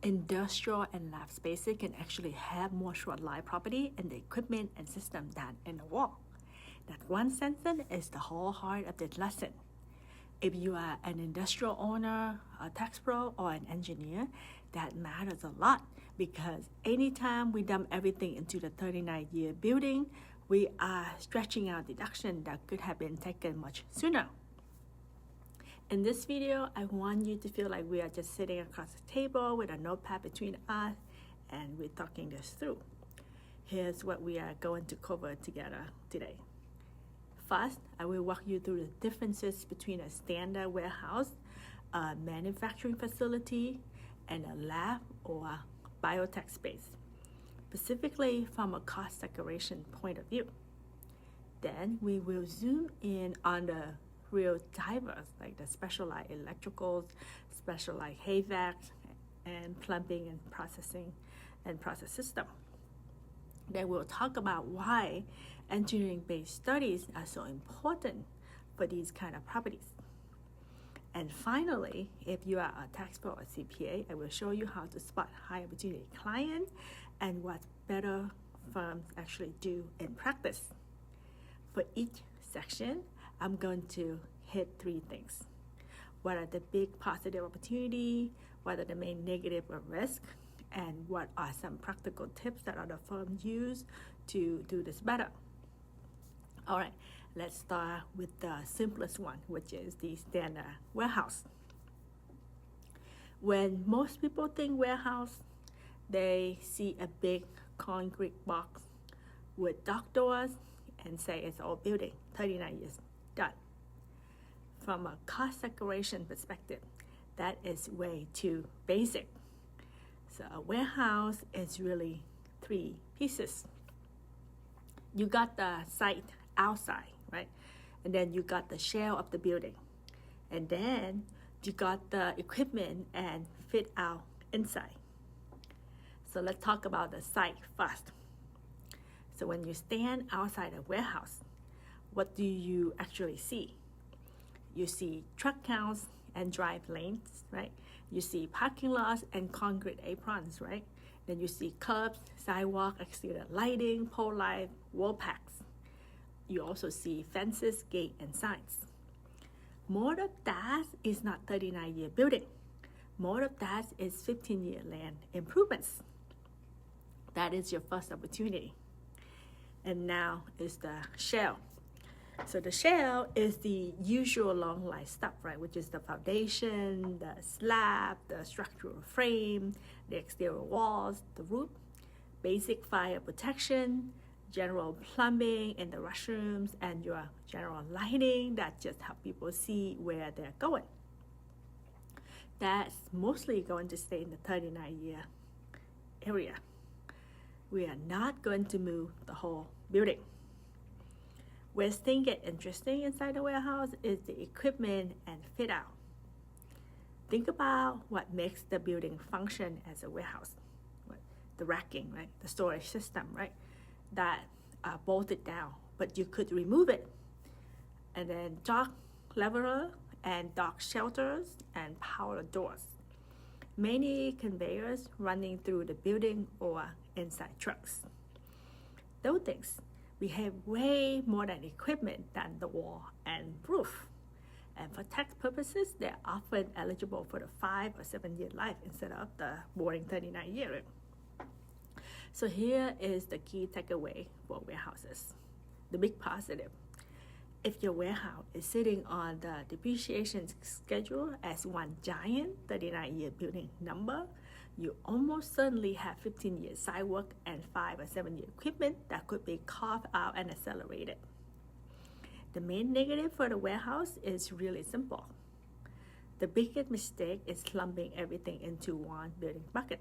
Industrial and lab spaces can actually have more short-lived property in the equipment and system than in the wall. That one sentence is the whole heart of this lesson. If you are an industrial owner, a tax pro, or an engineer, that matters a lot because anytime we dump everything into the 39-year building, we are stretching out deduction that could have been taken much sooner. In this video, I want you to feel like we are just sitting across the table with a notepad between us and we're talking this through. Here's what we are going to cover together today. First, I will walk you through the differences between a standard warehouse, a manufacturing facility, and a lab or biotech space, specifically from a cost segregation point of view. Then we will zoom in on the real drivers like the specialized electricals, specialized HVAC, and plumbing and processing and process system. Then we'll talk about why engineering-based studies are so important for these kind of properties. And finally, if you are a tax pro or CPA, I will show you how to spot high opportunity clients and what better firms actually do in practice. For each section, I'm going to hit 3 things. What are the big positive opportunity? What are the main negative or risk? And what are some practical tips that other firms use to do this better? All right, let's start with the simplest one, which is the standard warehouse. When most people think warehouse, they see a big concrete box with dock doors and say it's an old building, 39 years, done. From a cost segregation perspective, that is way too basic. So a warehouse is really 3 pieces. You got the site outside, right? And then you got the shell of the building. And then you got the equipment and fit out inside. So let's talk about the site first. So when you stand outside a warehouse, what do you actually see? You see truck counts and drive lanes, right? You see parking lots and concrete aprons, right? Then you see curbs, sidewalk, exterior lighting, pole light, wall packs. You also see fences, gate, and signs. More of that is not 39-year building. More of that is 15-year land improvements. That is your first opportunity. And now is the shell. So the shell is the usual long life stuff, right? Which is the foundation, the slab, the structural frame, the exterior walls, the roof, basic fire protection, general plumbing in the restrooms, and your general lighting that just help people see where they're going. That's mostly going to stay in the 39-year area. We are not going to move the whole building. Where things get interesting inside the warehouse is the equipment and fit out. Think about what makes the building function as a warehouse. The racking, right? The storage system, right? That are bolted down, but you could remove it. And then dock leveler and dock shelters and power doors. Many conveyors running through the building or inside trucks. Those things behave way more than equipment than the wall and roof. And for tax purposes, they're often eligible for the 5 or 7 year life instead of the boring 39 year. So here is the key takeaway for warehouses. The big positive. If your warehouse is sitting on the depreciation schedule as one giant 39-year building number, you almost certainly have 15-year site work and 5 or 7 year equipment that could be carved out and accelerated. The main negative for the warehouse is really simple. The biggest mistake is lumping everything into one building bucket.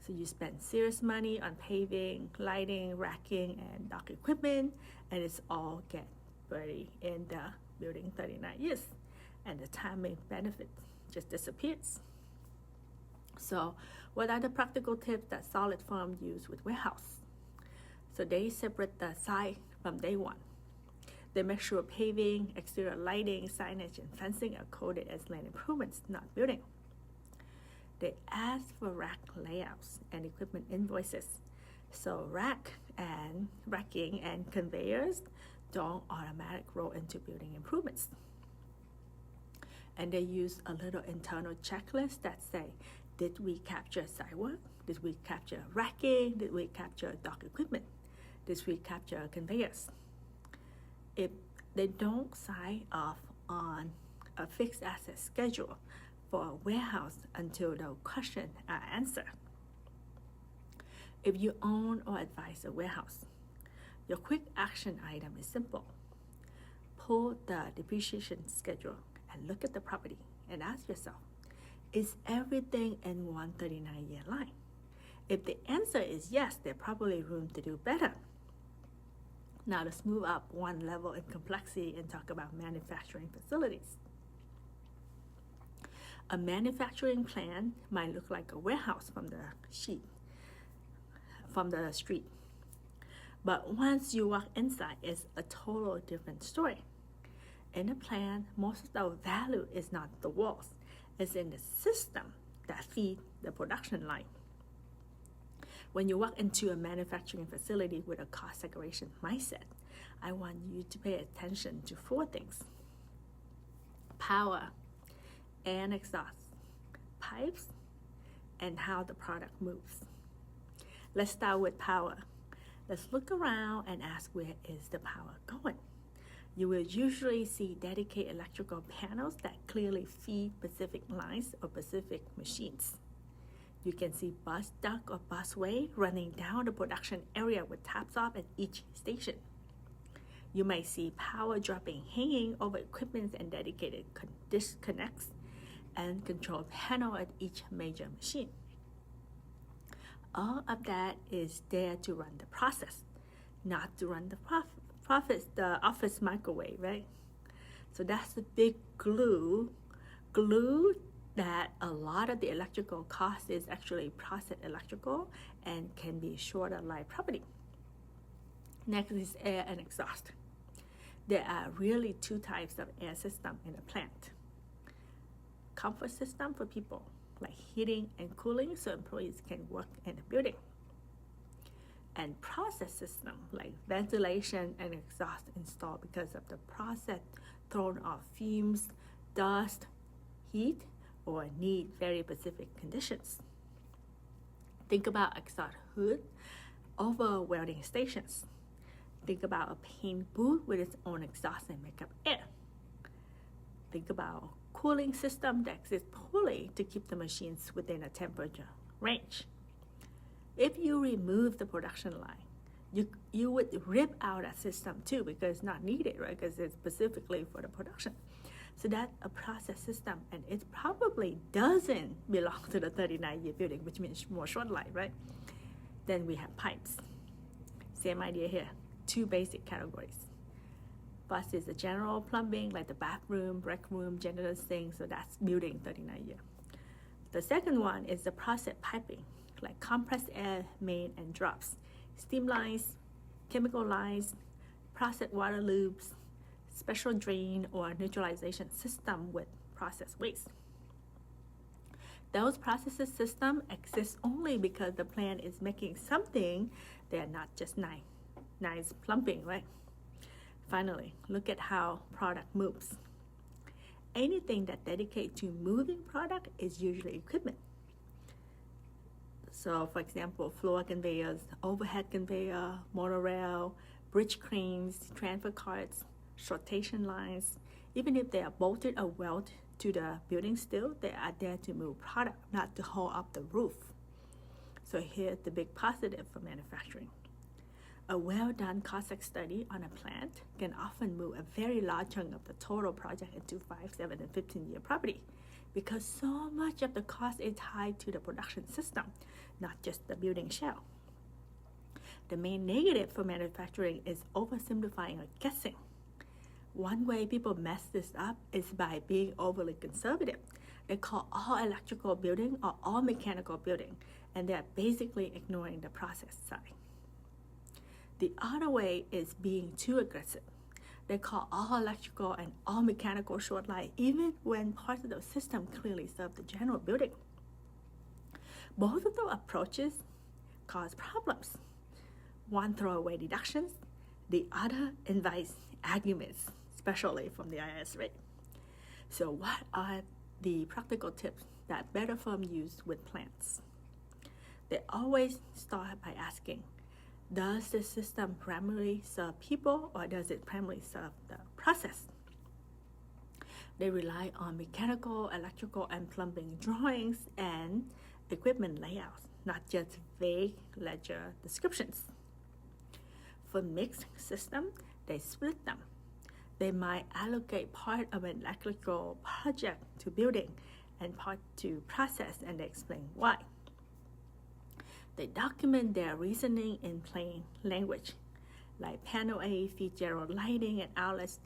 So you spend serious money on paving, lighting, racking, and dock equipment, and it's all get buried in the building 39 years, and the timing benefit just disappears. So what are the practical tips that solid firms use with warehouse? So they separate the site from day one. They make sure paving, exterior lighting, signage, and fencing are coded as land improvements, not building. they ask for rack layouts and equipment invoices. So racking and conveyors don't automatically roll into building improvements. And they use a little internal checklist that say, did we capture sidewalk? Did we capture racking? Did we capture dock equipment? Did we capture conveyors? If they don't sign off on a fixed asset schedule for a warehouse until the question are answered. If you own or advise a warehouse, your quick action item is simple. Pull the depreciation schedule and look at the property and ask yourself, is everything in 139-year line? If the answer is yes, there's probably room to do better. Now let's move up one level in complexity and talk about manufacturing facilities. A manufacturing plant might look like a warehouse from the street. But once you walk inside, it's a total different story. In a plant, most of the value is not the walls. It's in the system that feed the production line. When you walk into a manufacturing facility with a cost segregation mindset, I want you to pay attention to 4 things: power and exhaust, pipes, and how the product moves. Let's start with power. Let's look around and ask, where is the power going? You will usually see dedicated electrical panels that clearly feed specific lines or specific machines. You can see bus duct or busway running down the production area with taps off at each station. You may see power dropping hanging over equipment and dedicated disconnects and control panel at each major machine. All of that is there to run the process, not to run the office microwave, right? So that's the big glue that a lot of the electrical cost is actually process electrical and can be shorter life property. Next is air and exhaust. There are really 2 types of air system in a plant. Comfort system for people, like heating and cooling so employees can work in the building. And process system, like ventilation and exhaust installed because of the process thrown off fumes, dust, heat, or need very specific conditions. Think about exhaust hood over welding stations. Think about a paint booth with its own exhaust and makeup air. Think about cooling system that exists poorly to keep the machines within a temperature range. If you remove the production line, you would rip out that system too because it's not needed, right? Because it's specifically for the production. So that's a process system, and it probably doesn't belong to the 39-year building, which means more short life, right? Then we have pipes. Same idea here, 2 basic categories. First is the general plumbing, like the bathroom, rec room, janitor sink, so that's building 39-year. The second one is the process piping, like compressed air main and drops, steam lines, chemical lines, process water loops, special drain or neutralization system with process waste. Those processes system exist only because the plant is making something. They're not just nice plumbing, right? Finally, look at how product moves. Anything that dedicates to moving product is usually equipment. So for example, floor conveyors, overhead conveyor, monorail, bridge cranes, transfer carts, sortation lines. Even if they are bolted or welded to the building still, they are there to move product, not to hold up the roof. So here's the big positive for manufacturing. A well-done cost study on a plant can often move a very large chunk of the total project into 5, 7, and 15-year property because so much of the cost is tied to the production system, not just the building shell. The main negative for manufacturing is oversimplifying or guessing. One way people mess this up is by being overly conservative. They call all electrical building or all mechanical building, and they're basically ignoring the process side. The other way is being too aggressive. They call all electrical and all mechanical short life, even when parts of the system clearly serve the general building. Both of the approaches cause problems. One throws away deductions, the other invites arguments, especially from the IRS rate. So what are the practical tips that better firms use with plants? They always start by asking, does the system primarily serve people or does it primarily serve the process? They rely on mechanical, electrical, and plumbing drawings and equipment layouts, not just vague ledger descriptions. For mixed systems, they split them. They might allocate part of an electrical project to building and part to process, and they explain why. They document their reasoning in plain language, like panel A feed general lighting and outlets,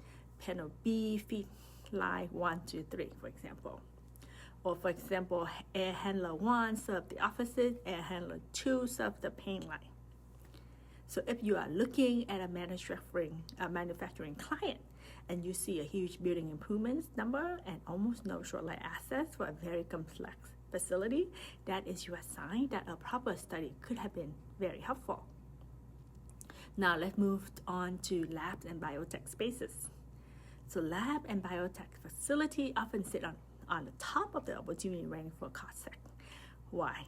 panel B feed line 1, 2, 3, for example. Or for example, air handler 1 serves the offices, air handler 2 serves the paint line. So if you are looking at a manufacturing client and you see a huge building improvements number and almost no short line assets for a very complex facility, that is your sign that a proper study could have been very helpful. Now let's move on to labs and biotech spaces. So lab and biotech facility often sit on the top of the opportunity range for cost sec. Why?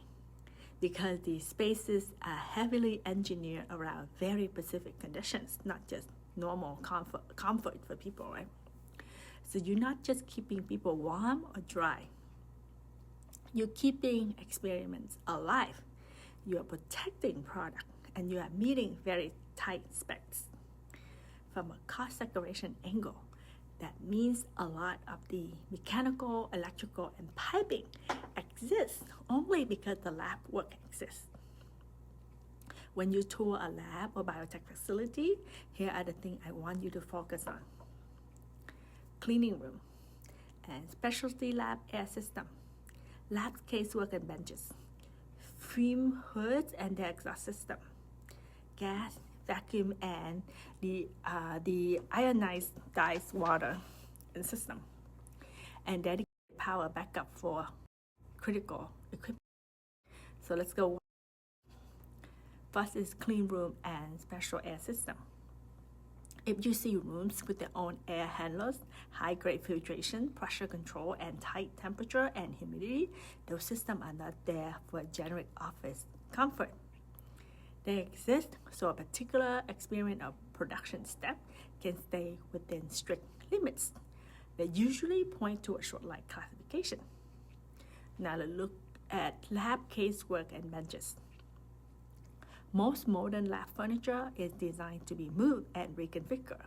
Because these spaces are heavily engineered around very specific conditions, not just normal comfort for people, right? So you're not just keeping people warm or dry. You're keeping experiments alive. You're protecting product, and you are meeting very tight specs. From a cost segregation angle, that means a lot of the mechanical, electrical, and piping exists only because the lab work exists. When you tour a lab or biotech facility, here are the things I want you to focus on. Cleaning room and specialty lab air system, lab casework and benches, fume hoods and their exhaust system, gas, vacuum, and the ionized diced water system, and dedicated power backup for critical equipment. So let's go. First is clean room and special air system. If you see rooms with their own air handlers, high-grade filtration, pressure control, and tight temperature and humidity, those systems are not there for generic office comfort. They exist so a particular experiment or production step can stay within strict limits. They usually point to a short line classification. Now let's look at lab casework and benches. Most modern lab furniture is designed to be moved and reconfigured.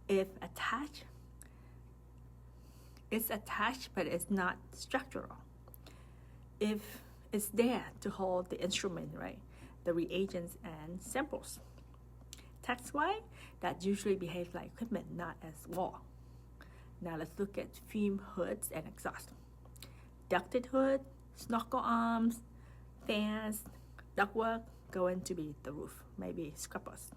If attached, it's attached, but it's not structural. If it's there to hold the instrument, right? The reagents and samples. Text-wise, that usually behaves like equipment, not as wall. Now let's look at fume hoods and exhaust. Ducted hood, snorkel arms, fans, ductwork going to be the roof, maybe scrubbers.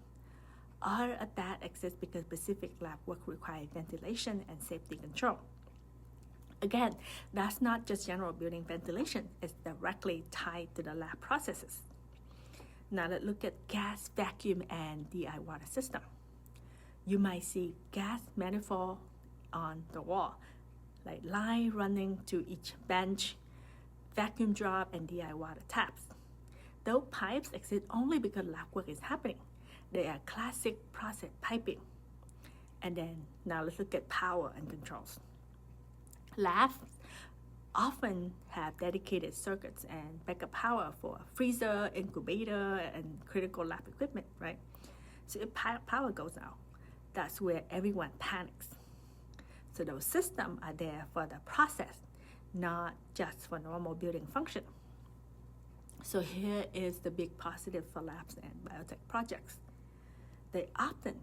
All of that exists because specific lab work requires ventilation and safety control. Again, that's not just general building ventilation, it's directly tied to the lab processes. Now let's look at gas, vacuum, and DI water system. You might see gas manifold on the wall, like line running to each bench, vacuum drop, and DI water taps. Those pipes exist only because lab work is happening. They are classic process piping. And then now let's look at power and controls. Labs often have dedicated circuits and backup power for freezer, incubator, and critical lab equipment, right? So if power goes out, that's where everyone panics. So those systems are there for the process, not just for normal building function. So here is the big positive for labs and biotech projects. They often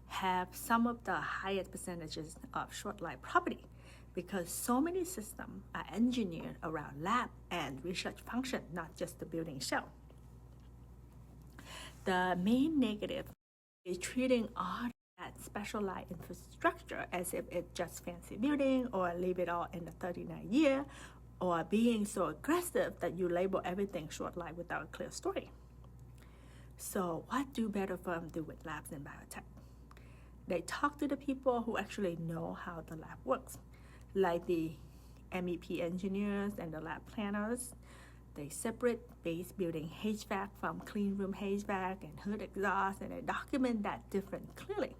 have some of the highest percentages of short life property because so many systems are engineered around lab and research function, not just the building shell. The main negative is treating all that specialized infrastructure as if it's just fancy building or leave it all in the 39 year or being so aggressive that you label everything short-lived without a clear story. So what do better firms do with labs in biotech? They talk to the people who actually know how the lab works, like the MEP engineers and the lab planners. They separate base building HVAC from clean room HVAC and hood exhaust, and they document that difference clearly.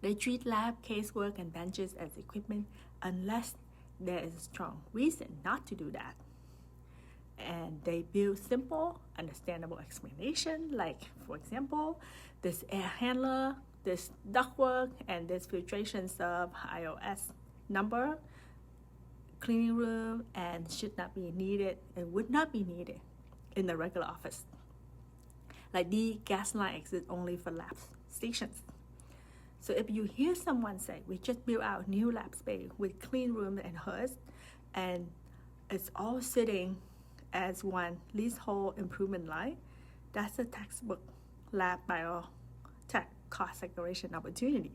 They treat lab casework and benches as equipment unless there is a strong reason not to do that. And they build simple, understandable explanation, like, for example, this air handler, this ductwork, and this filtration serve IOS number, cleaning room, and should not be needed and would not be needed in the regular office. Like the gas line exists only for lab stations. So if you hear someone say, we just built out new lab space with clean room and hoods, and it's all sitting as one leasehold improvement line, that's a textbook lab biotech cost segregation opportunity.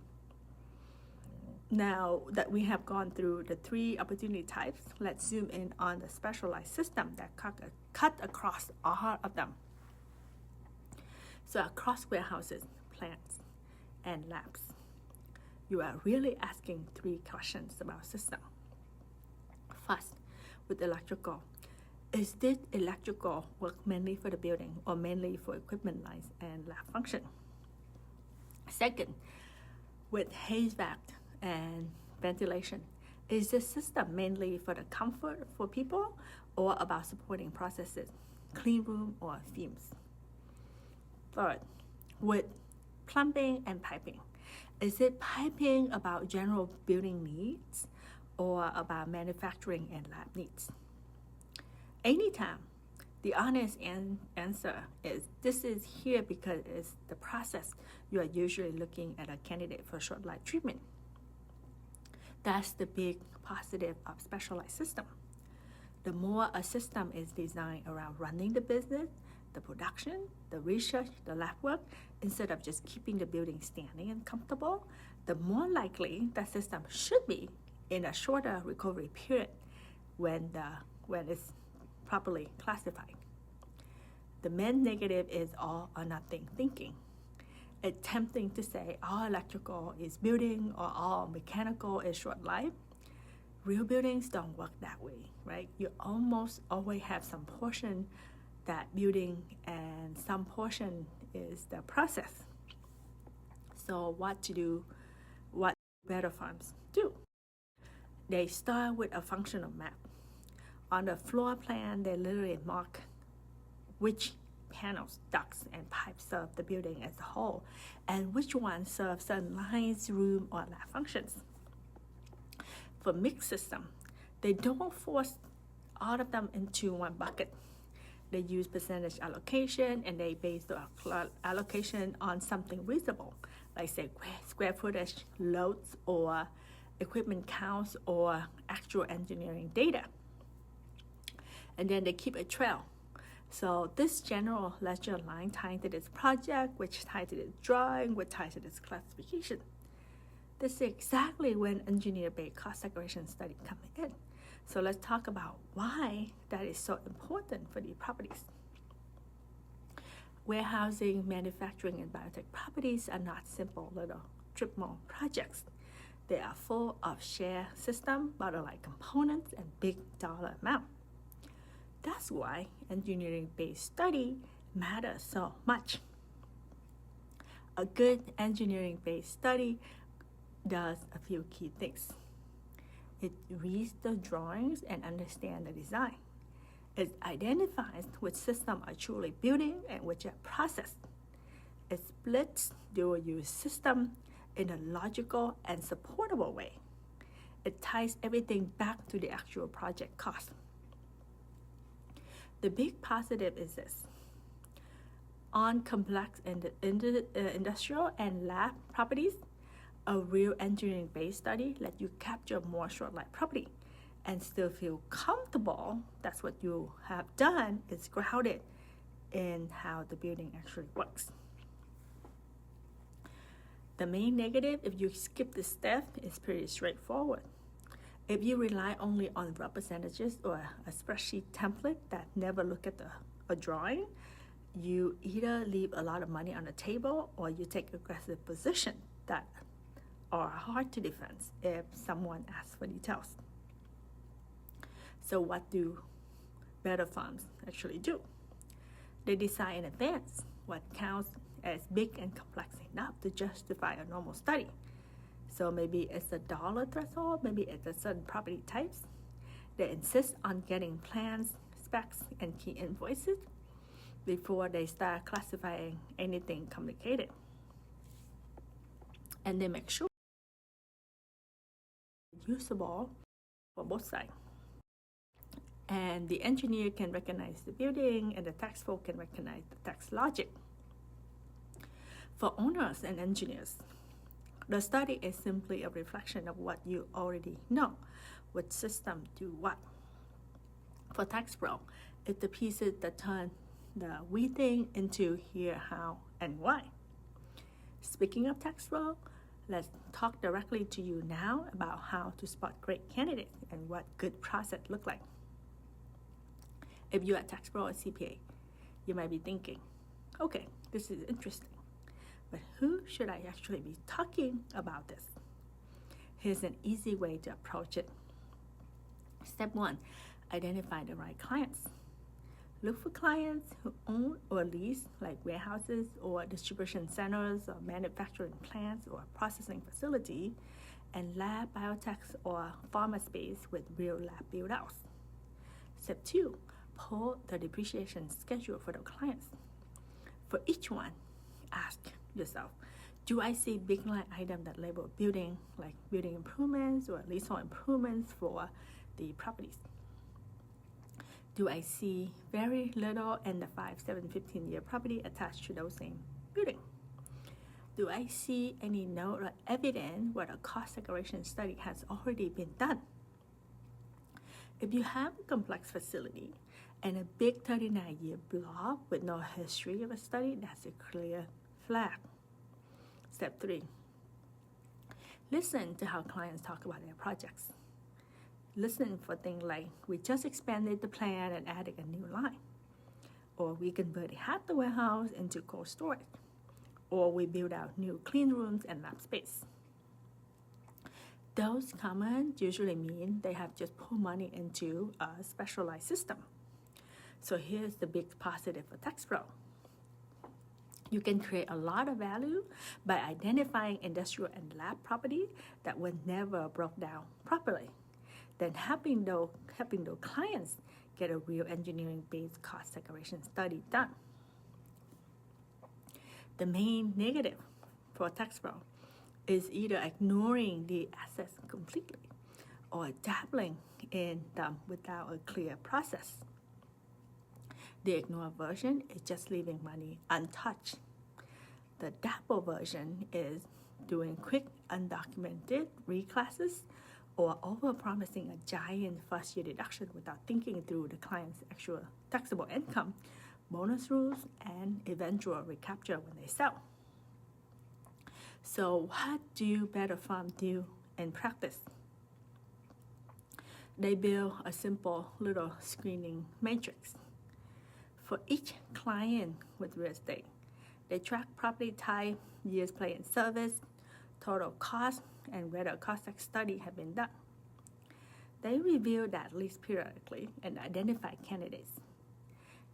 Now that we have gone through the 3 opportunity types, let's zoom in on the specialized system that cut across all of them. So across warehouses, plants, and labs, you are really asking 3 questions about system. First, with electrical, is this electrical work mainly for the building or mainly for equipment lines and lab function? Second, with HVAC and ventilation, is this system mainly for the comfort for people or about supporting processes, clean room or fumes? Third, with plumbing and piping, is it piping about general building needs or about manufacturing and lab needs? Anytime, the honest answer is this is here because it's the process. You are usually looking at a candidate for short light treatment. That's the big positive of specialized system. The more a system is designed around running the business, the production, the research, the lab work, instead of just keeping the building standing and comfortable, the more likely that system should be in a shorter recovery period when it's properly classified. The main negative is all or nothing thinking. It's tempting to say all electrical is building or all mechanical is short life. Real buildings don't work that way, right? You almost always have some portion that building and some portion is the process. So what better firms do? They start with a functional map. On the floor plan, they literally mark which panels, ducts, and pipes serve the building as a whole, and which ones serve certain lines, room, or lab functions. For mixed system, they don't force all of them into one bucket. They use percentage allocation, and they base the allocation on something reasonable, like say square footage, loads, or equipment counts, or actual engineering data. And then they keep a trail. So this general ledger line tied to this project, which tied to this drawing, which tied to this classification. This is exactly when engineer-based cost segregation study come in. So let's talk about why that is so important for the properties. Warehousing, manufacturing, and biotech properties are not simple little strip-mall projects. They are full of shared system, bottom-line components, and big dollar amount. That's why engineering-based study matters so much. A good engineering-based study does a few key things. It reads the drawings and understands the design. It identifies which systems are truly building and which are processed. It splits dual-use system in a logical and supportable way. It ties everything back to the actual project cost. The big positive is this. On complex industrial and lab properties, a real engineering-based study lets you capture more short-life property and still feel comfortable. That's what you have done. It's grounded in how the building actually works. The main negative, if you skip this step, is pretty straightforward. If you rely only on raw percentages or a spreadsheet template that never look at a drawing, you either leave a lot of money on the table or you take aggressive positions that are hard to defend if someone asks for details. So what do better firms actually do? They decide in advance what counts as big and complex enough to justify a normal study. So maybe it's a dollar threshold, maybe it's a certain property types. They insist on getting plans, specs, and key invoices before they start classifying anything complicated. And they make sure it's usable for both sides. And the engineer can recognize the building and the tax folk can recognize the tax logic. For owners and engineers, the study is simply a reflection of what you already know, which system do what. For tax pro, it's the pieces that turn the we think into here, how, and why. Speaking of tax pro, let's talk directly to you now about how to spot great candidates and what good process look like. If you're a tax pro or CPA, you might be thinking, okay, this is interesting, but who should I actually be talking about this? Here's an easy way to approach it. Step 1, identify the right clients. Look for clients who own or lease like warehouses or distribution centers or manufacturing plants or processing facility and lab, biotechs, or pharma space with real lab build-outs. Step 2, pull the depreciation schedule for the clients. For each one, ask yourself, do I see big line item that label building, like building improvements or leasehold improvements for the properties? Do I see very little in the 5, 7, 15-year property attached to those same building? Do I see any note or evidence where a cost segregation study has already been done? If you have a complex facility and a big 39-year block with no history of a study, that's a clear flag. Step 3, listen to how clients talk about their projects. Listen for things like, we just expanded the plant and added a new line, or we converted half the warehouse into cold storage, or we built out new clean rooms and lab space. Those comments usually mean they have just put money into a specialized system. So here's the big positive for tax pro. You can create a lot of value by identifying industrial and lab property that were never broke down properly, then helping those clients get a real engineering-based cost segregation study done. The main negative for tax pro is either ignoring the assets completely or dabbling in them without a clear process. The ignore version is just leaving money untouched. The dabble version is doing quick, undocumented reclasses or over-promising a giant first-year deduction without thinking through the client's actual taxable income, bonus rules, and eventual recapture when they sell. So what do better firms do in practice? They build a simple little screening matrix. For each client with real estate, they track property type, years play in service, total cost, and whether a cost study have been done. They review that list periodically and identify candidates.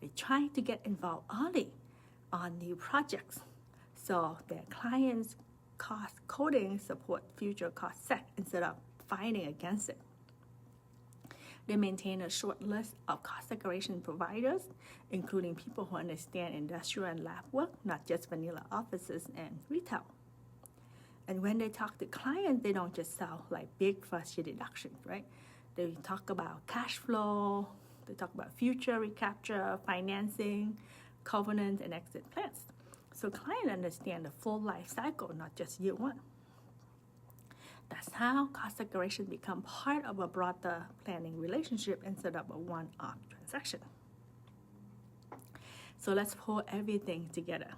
They try to get involved early on new projects so their clients' cost coding support future cost seg instead of fighting against it. They maintain a short list of cost segregation providers, including people who understand industrial and lab work, not just vanilla offices and retail. And when they talk to clients, they don't just sell like big first-year deductions, right? They talk about cash flow, they talk about future recapture, financing, covenants, and exit plans. So clients understand the full life cycle, not just year one. That's how cost segregation become part of a broader planning relationship instead of a one-off transaction. So let's pull everything together.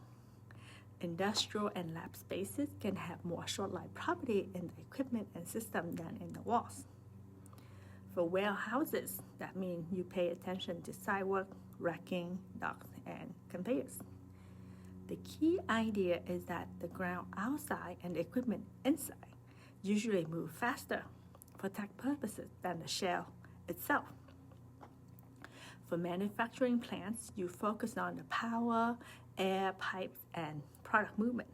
Industrial and lab spaces can have more short-life property in the equipment and system than in the walls. For warehouses, that means you pay attention to sidewalk, racking, docks, and conveyors. The key idea is that the ground outside and the equipment inside usually move faster for tech purposes than the shell itself. For manufacturing plants, you focus on the power, air, pipes, and product movement.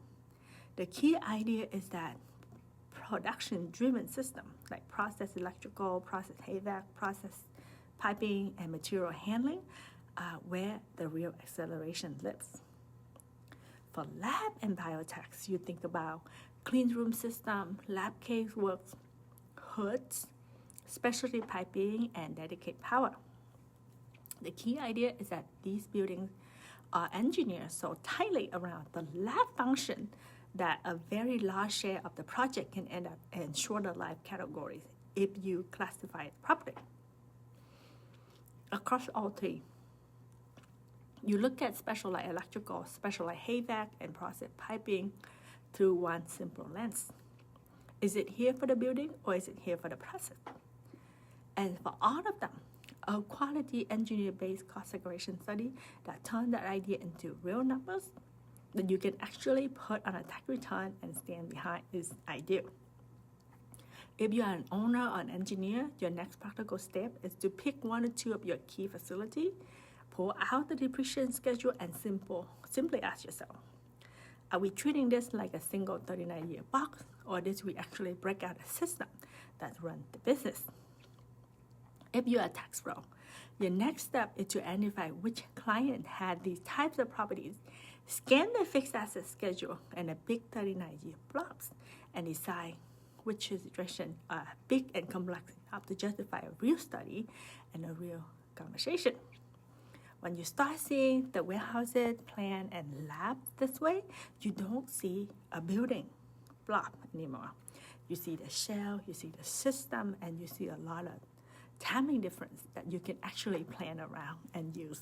The key idea is that production-driven system like process electrical, process HVAC, process piping, and material handling are where the real acceleration lives. For lab and biotechs, you think about clean room system, lab caseworks, hoods, specialty piping, and dedicated power. The key idea is that these buildings are engineered so tightly around the lab function that a very large share of the project can end up in shorter life categories if you classify it properly. Across all three, you look at specialized electrical, specialized HVAC, and process piping through one simple lens. Is it here for the building or is it here for the process? And for all of them, a quality engineer-based cost segregation study that turns that idea into real numbers that you can actually put on a tax return and stand behind is ideal. If you are an owner or an engineer, your next practical step is to pick one or two of your key facilities, pull out the depreciation schedule, and simply ask yourself, are we treating this like a single 39-year box, or did we actually break out a system that runs the business? If you are a tax pro, your next step is to identify which client had these types of properties, scan the fixed asset schedule and the big 39-year blocks, and decide which situation are big and complex enough to justify a real study and a real conversation. When you start seeing the warehouses, plant, and labs this way, you don't see a building block anymore. You see the shell, you see the system, and you see a lot of timing difference that you can actually plan around and use.